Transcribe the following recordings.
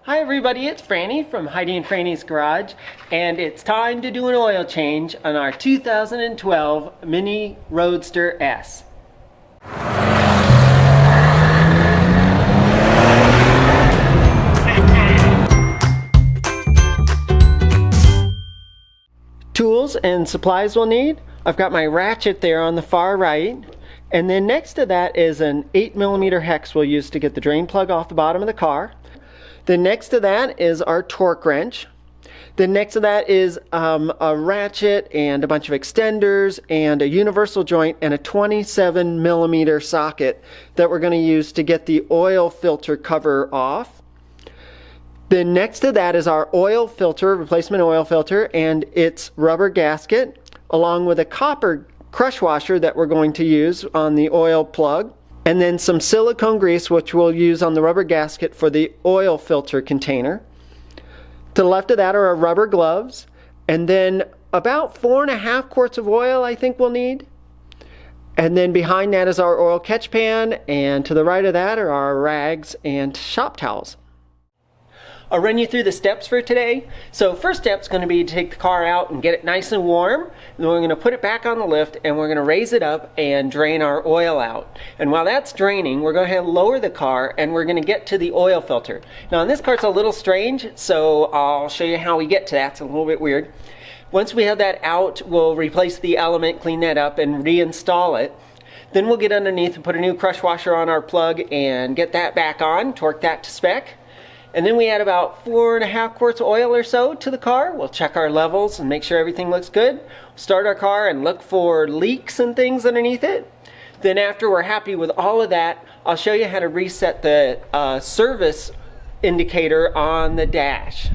Hi everybody, it's Franny from Heidi and Franny's Garage, and it's time to do an oil change on our 2012 MINI Roadster S. Tools and supplies we'll need. I've got my ratchet there on the far right, and then next to that is an 8mm hex we'll use to get the drain plug off the bottom of the car. Then next to that is our torque wrench. Then next to that is a ratchet and a bunch of extenders and a universal joint and a 27mm socket that we're going to use to get the oil filter cover off. Then next to that is our oil filter, replacement oil filter, and its rubber gasket, along with a copper crush washer that we're going to use on the oil plug. And then some silicone grease, which we'll use on the rubber gasket for the oil filter container. To the left of that are our rubber gloves, and then about 4.5 quarts of oil I think we'll need. And then behind that is our oil catch pan, and to the right of that are our rags and shop towels. I'll run you through the steps for today. So first step is going to be to take the car out and get it nice and warm. Then we're going to put it back on the lift and we're going to raise it up and drain our oil out. And while that's draining, we're going to lower the car and we're going to get to the oil filter. Now on this car it's a little strange, so I'll show you how we get to that. It's a little bit weird. Once we have that out, we'll replace the element, clean that up, and reinstall it. Then we'll get underneath and put a new crush washer on our plug and get that back on, torque that to spec. And then we add about 4.5 quarts of oil or so to the car. We'll check our levels and make sure everything looks good. Start our car and look for leaks and things underneath it. Then after we're happy with all of that, I'll show you how to reset the service indicator on the dash.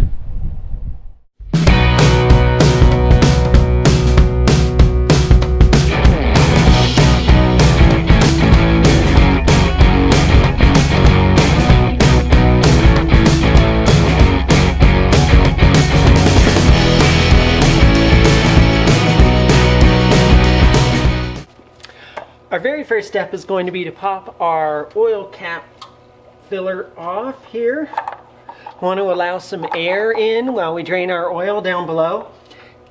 Our very first step is going to be to pop our oil cap filler off here. We want to allow some air in while we drain our oil down below.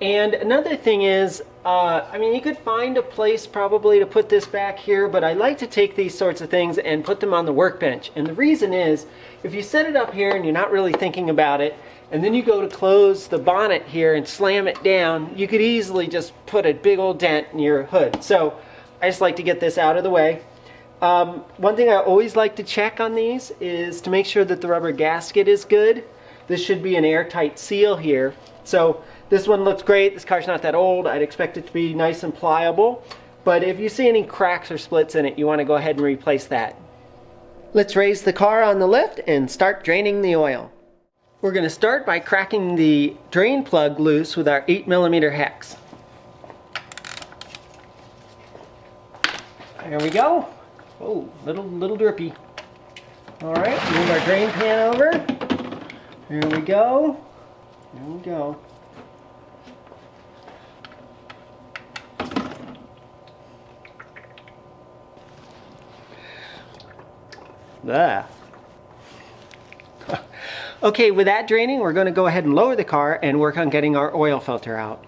And another thing is, you could find a place probably to put this back here, but I like to take these sorts of things and put them on the workbench. And the reason is, if you set it up here and you're not really thinking about it, and then you go to close the bonnet here and slam it down, you could easily just put a big old dent in your hood. So I just like to get this out of the way. One thing I always like to check on these is to make sure that the rubber gasket is good. This should be an airtight seal here. So this one looks great. This car's not that old. I'd expect it to be nice and pliable. But if you see any cracks or splits in it, you want to go ahead and replace that. Let's raise the car on the lift and start draining the oil. We're going to start by cracking the drain plug loose with our 8mm hex. There we go. Oh, little drippy. All right, move our drain pan over. Here we go. There we go. There. Okay, with that draining, we're going to go ahead and lower the car and work on getting our oil filter out.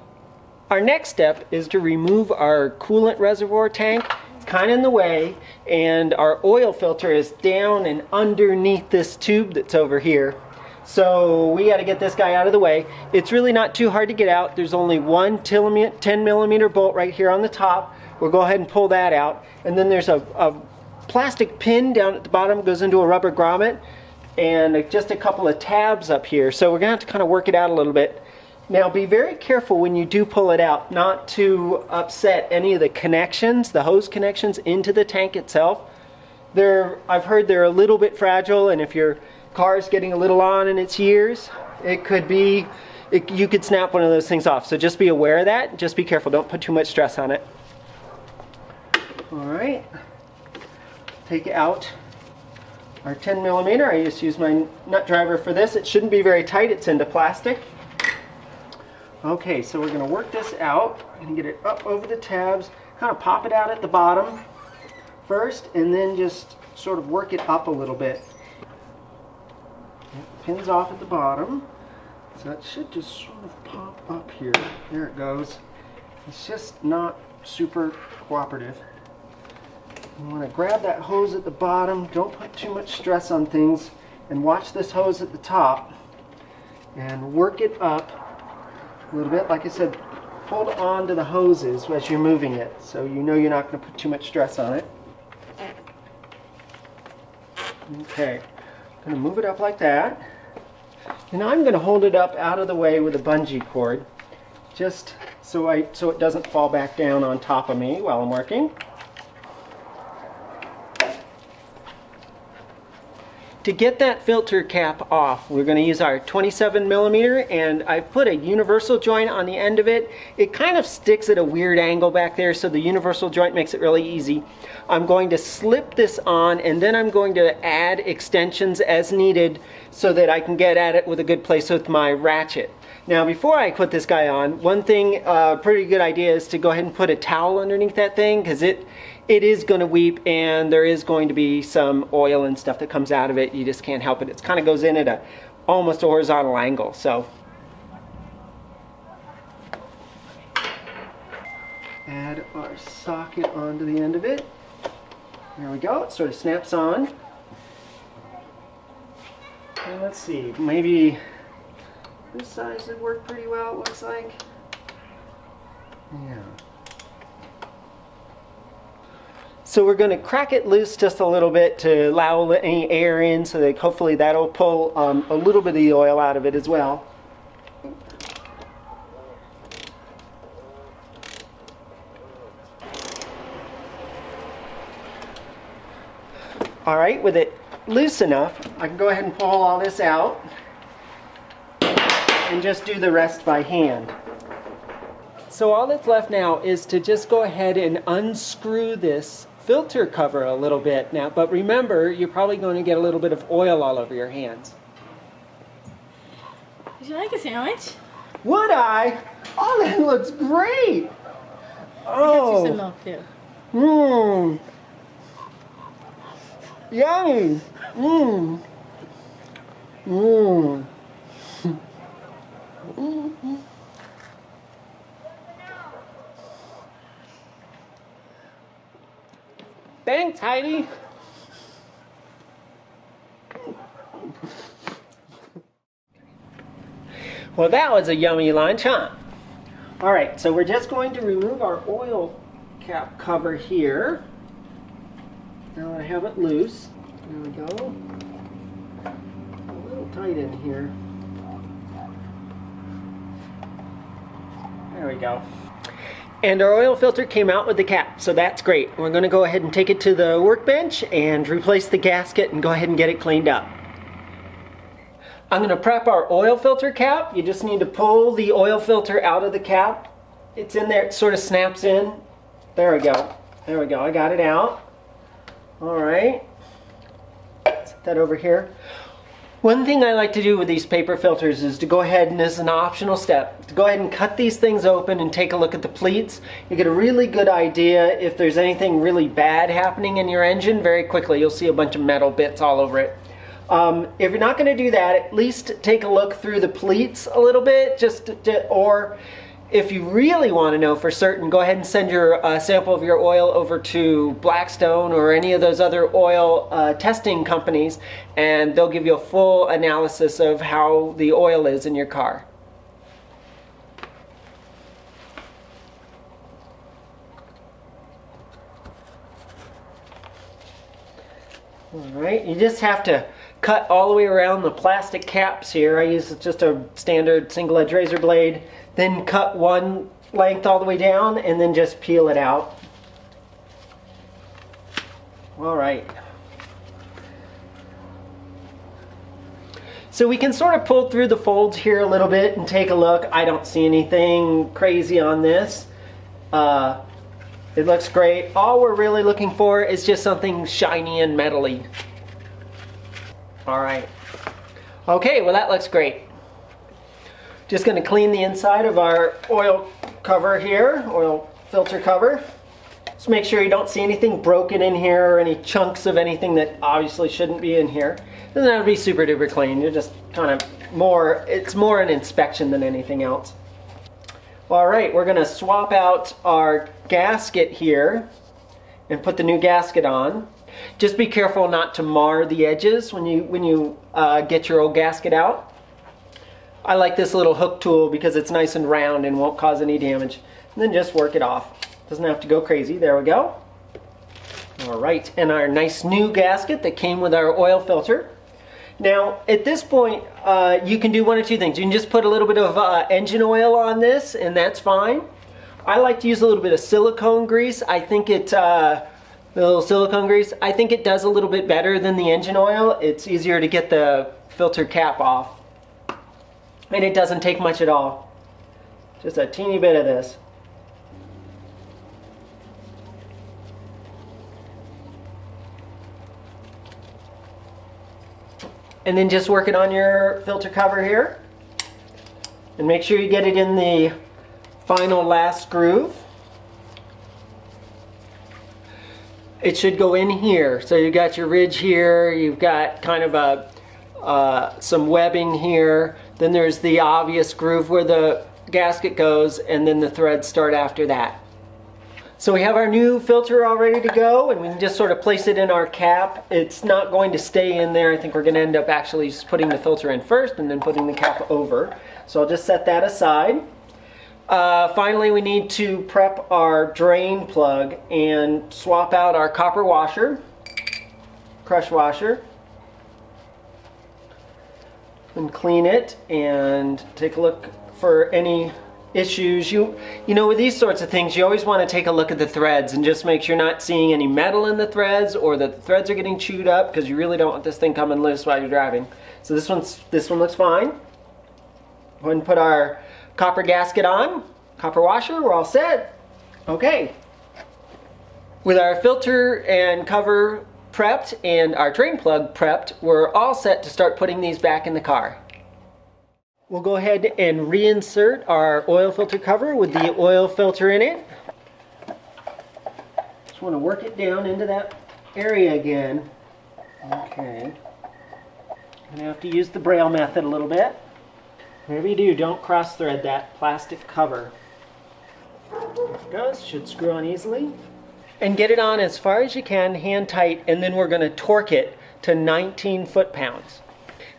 Our next step is to remove our coolant reservoir tank. Kind of in the way, and our oil filter is down and underneath this tube that's over here. So we got to get this guy out of the way. It's really not too hard to get out. There's only one 10mm bolt right here on the top. We'll go ahead and pull that out. And then there's a plastic pin down at the bottom, goes into a rubber grommet, and just a couple of tabs up here. So we're going to have to kind of work it out a little bit. Now be very careful when you do pull it out not to upset any of the connections, the hose connections into the tank itself. I've heard they're a little bit fragile, and if your car is getting a little on in its years, you could snap one of those things off. So just be aware of that. Just be careful. Don't put too much stress on it. All right. Take out our 10mm. I just use my nut driver for this. It shouldn't be very tight. It's into plastic. Okay, so we're going to work this out. I'm going to get it up over the tabs, kind of pop it out at the bottom first, and then just sort of work it up a little bit. It pins off at the bottom. So it should just sort of pop up here. There it goes. It's just not super cooperative. You want to grab that hose at the bottom. Don't put too much stress on things. And watch this hose at the top. And work it up a little bit. Like I said, hold on to the hoses as you're moving it. So you know you're not going to put too much stress on it. Okay. I'm going to move it up like that. And I'm going to hold it up out of the way with a bungee cord, just so it doesn't fall back down on top of me while I'm working. To get that filter cap off, we're going to use our 27mm, and I put a universal joint on the end of it. It kind of sticks at a weird angle back there, so the universal joint makes it really easy. I'm going to slip this on, and then I'm going to add extensions as needed so that I can get at it with a good place with my ratchet. Now, before I put this guy on, one thing, pretty good idea is to go ahead and put a towel underneath that thing, because it is going to weep, and there is going to be some oil and stuff that comes out of it. You just can't help it. It kind of goes in at almost a horizontal angle. So add our socket onto the end of it. There we go. It sort of snaps on. And let's see, maybe this size would work pretty well, it looks like. Yeah. So we're going to crack it loose just a little bit to allow any air in, so that hopefully that'll pull a little bit of the oil out of it as well. All right, with it loose enough, I can go ahead and pull all this out and just do the rest by hand. So all that's left now is to just go ahead and unscrew this filter cover a little bit now, but remember, you're probably going to get a little bit of oil all over your hands. Would you like a sandwich? Would I? Oh, that looks great! Oh. I got you some milk too. Mmm. Yummy. Mmm. Mmm. Thanks, Heidi. Well, that was a yummy lunch, huh? All right, so we're just going to remove our oil cap cover here. Now I have it loose. There we go. A little tight in here. There we go. And our oil filter came out with the cap, so that's great. We're going to go ahead and take it to the workbench and replace the gasket and go ahead and get it cleaned up. I'm going to prep our oil filter cap. You just need to pull the oil filter out of the cap. It's in there, it sort of snaps in. There we go. There we go, I got it out. All right, set that over here. One thing I like to do with these paper filters is to go ahead, and this is an optional step, to go ahead and cut these things open and take a look at the pleats. You get a really good idea if there's anything really bad happening in your engine very quickly. You'll see a bunch of metal bits all over it. If you're not going to do that, at least take a look through the pleats a little bit, or if you really want to know for certain, go ahead and send your sample of your oil over to Blackstone or any of those other oil testing companies, and they'll give you a full analysis of how the oil is in your car. All right, you just have to cut all the way around the plastic caps here. I use just a standard single edge razor blade, then cut one length all the way down and then just peel it out. All right. So we can sort of pull through the folds here a little bit and take a look. I don't see anything crazy on this. It looks great. All we're really looking for is just something shiny and metally. All right. Okay, well that looks great. Just going to clean the inside of our oil cover here, oil filter cover. Just make sure you don't see anything broken in here or any chunks of anything that obviously shouldn't be in here. Doesn't have to be super duper clean. You're just kind of it's more an inspection than anything else. All right, we're gonna swap out our gasket here and put the new gasket on. Just be careful not to mar the edges when you get your old gasket out. I like this little hook tool because it's nice and round and won't cause any damage. And then just work it off. Doesn't have to go crazy. There we go. All right, and our nice new gasket that came with our oil filter. Now, at this point, you can do one of two things. You can just put a little bit of engine oil on this, and that's fine. I like to use a little bit of silicone grease. I think the little silicone grease, I think it does a little bit better than the engine oil. It's easier to get the filter cap off. And it doesn't take much at all. Just a teeny bit of this. And then just work it on your filter cover here. And make sure you get it in the final last groove. It should go in here. So you've got your ridge here, you've got kind of some webbing here. Then there's the obvious groove where the gasket goes, and then the threads start after that. So we have our new filter all ready to go, and we can just sort of place it in our cap. It's not going to stay in there. I think we're going to end up actually just putting the filter in first and then putting the cap over. So I'll just set that aside. Finally, we need to prep our drain plug and swap out our copper washer, crush washer, and clean it and take a look for any issues. You know, with these sorts of things, you always want to take a look at the threads and just make sure you're not seeing any metal in the threads or that the threads are getting chewed up, because you really don't want this thing coming loose while you're driving. So this one looks fine. Go ahead and put our copper gasket on, copper washer, we're all set. Okay. With our filter and cover prepped and our drain plug prepped, we're all set to start putting these back in the car. We'll go ahead and reinsert our oil filter cover with the oil filter in it. Just want to work it down into that area again. Okay. I'm going to have to use the braille method a little bit. Whatever you do, don't cross thread that plastic cover. There it goes. Should screw on easily. And get it on as far as you can, hand tight, and then we're going to torque it to 19 foot-pounds.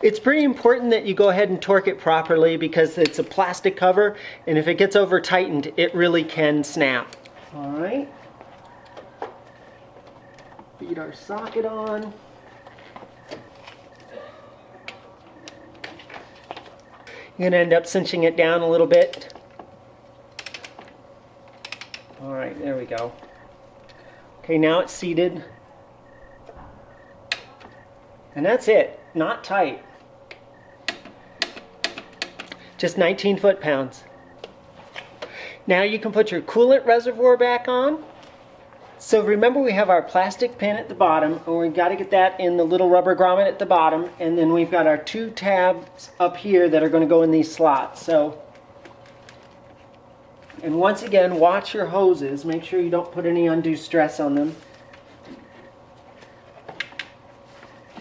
It's pretty important that you go ahead and torque it properly because it's a plastic cover, and if it gets over tightened, it really can snap. All right. Feed our socket on. You're going to end up cinching it down a little bit. All right, there we go. Okay, now it's seated. And that's it, not tight. Just 19 foot-pounds. Now you can put your coolant reservoir back on. So remember, we have our plastic pin at the bottom, and we've got to get that in the little rubber grommet at the bottom, and then we've got our two tabs up here that are going to go in these slots. And once again, watch your hoses. Make sure you don't put any undue stress on them.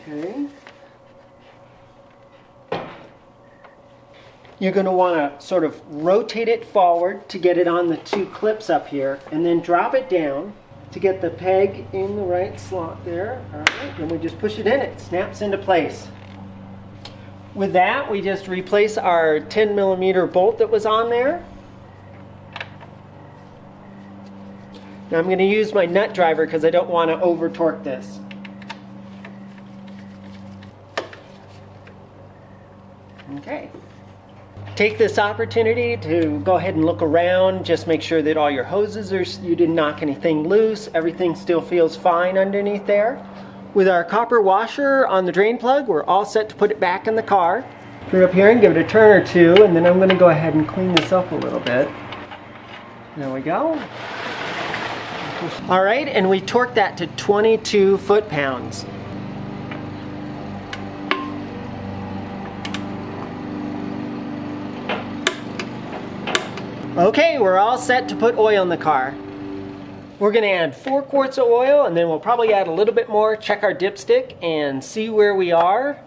Okay. You're going to want to sort of rotate it forward to get it on the two clips up here, and then drop it down to get the peg in the right slot there. All right, and we just push it in, it snaps into place. With that, we just replace our 10mm bolt that was on there. Now I'm going to use my nut driver because I don't want to over torque this. Okay. Take this opportunity to go ahead and look around. Just make sure that all your hoses you didn't knock anything loose. Everything still feels fine underneath there. With our copper washer on the drain plug, we're all set to put it back in the car. Turn up here and give it a turn or two, and then I'm going to go ahead and clean this up a little bit. There we go. All right, and we torqued that to 22 foot-pounds. Okay, we're all set to put oil in the car. We're going to add 4 quarts of oil, and then we'll probably add a little bit more, check our dipstick, and see where we are.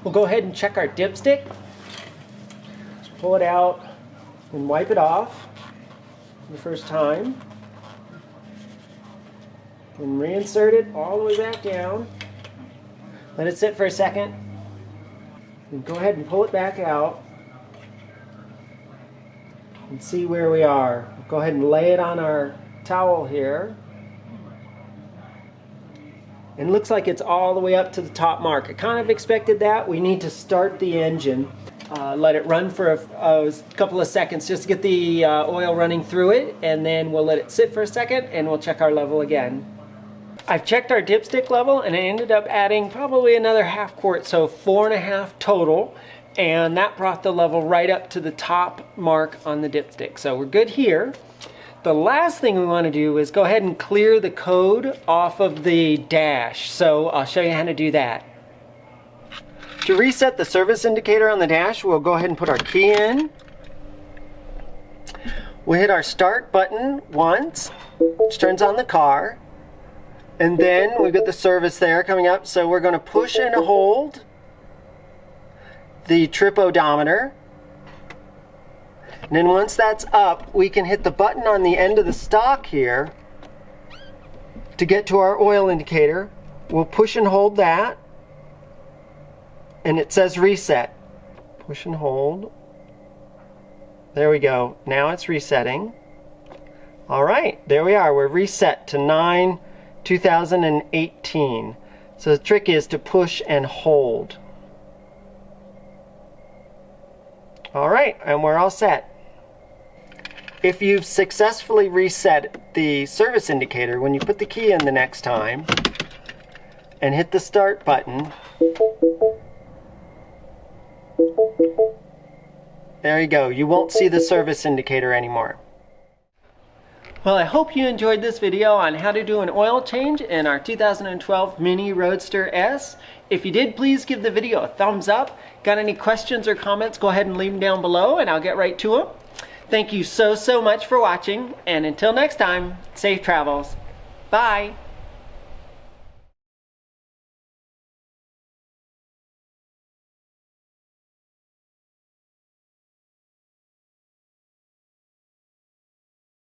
We'll go ahead and check our dipstick. Just pull it out and wipe it off the first time. And reinsert it all the way back down. Let it sit for a second. And go ahead and pull it back out. And see where we are. Go ahead and lay it on our towel here. And it looks like it's all the way up to the top mark. I kind of expected that. We need to start the engine. Let it run for a couple of seconds just to get the oil running through it, and then we'll let it sit for a second and we'll check our level again. I've checked our dipstick level and I ended up adding probably another half quart, so 4.5 total, and that brought the level right up to the top mark on the dipstick. So we're good here. The last thing we want to do is go ahead and clear the code off of the dash. So I'll show you how to do that. To reset the service indicator on the dash, we'll go ahead and put our key in. We'll hit our start button once, which turns on the car. And then we've got the service there coming up. So we're going to push and hold the trip odometer. And then once that's up, we can hit the button on the end of the stock here to get to our oil indicator. We'll push and hold that, and it says reset. Push and hold. There we go. Now it's resetting. All right, there we are. We're reset to 9/2018. So the trick is to push and hold. All right, and we're all set. If you've successfully reset the service indicator, when you put the key in the next time and hit the start button, there you go. You won't see the service indicator anymore. Well, I hope you enjoyed this video on how to do an oil change in our 2012 MINI Roadster S. If you did, please give the video a thumbs up. Got any questions or comments, go ahead and leave them down below and I'll get right to them. Thank you so much for watching, and until next time, safe travels. Bye.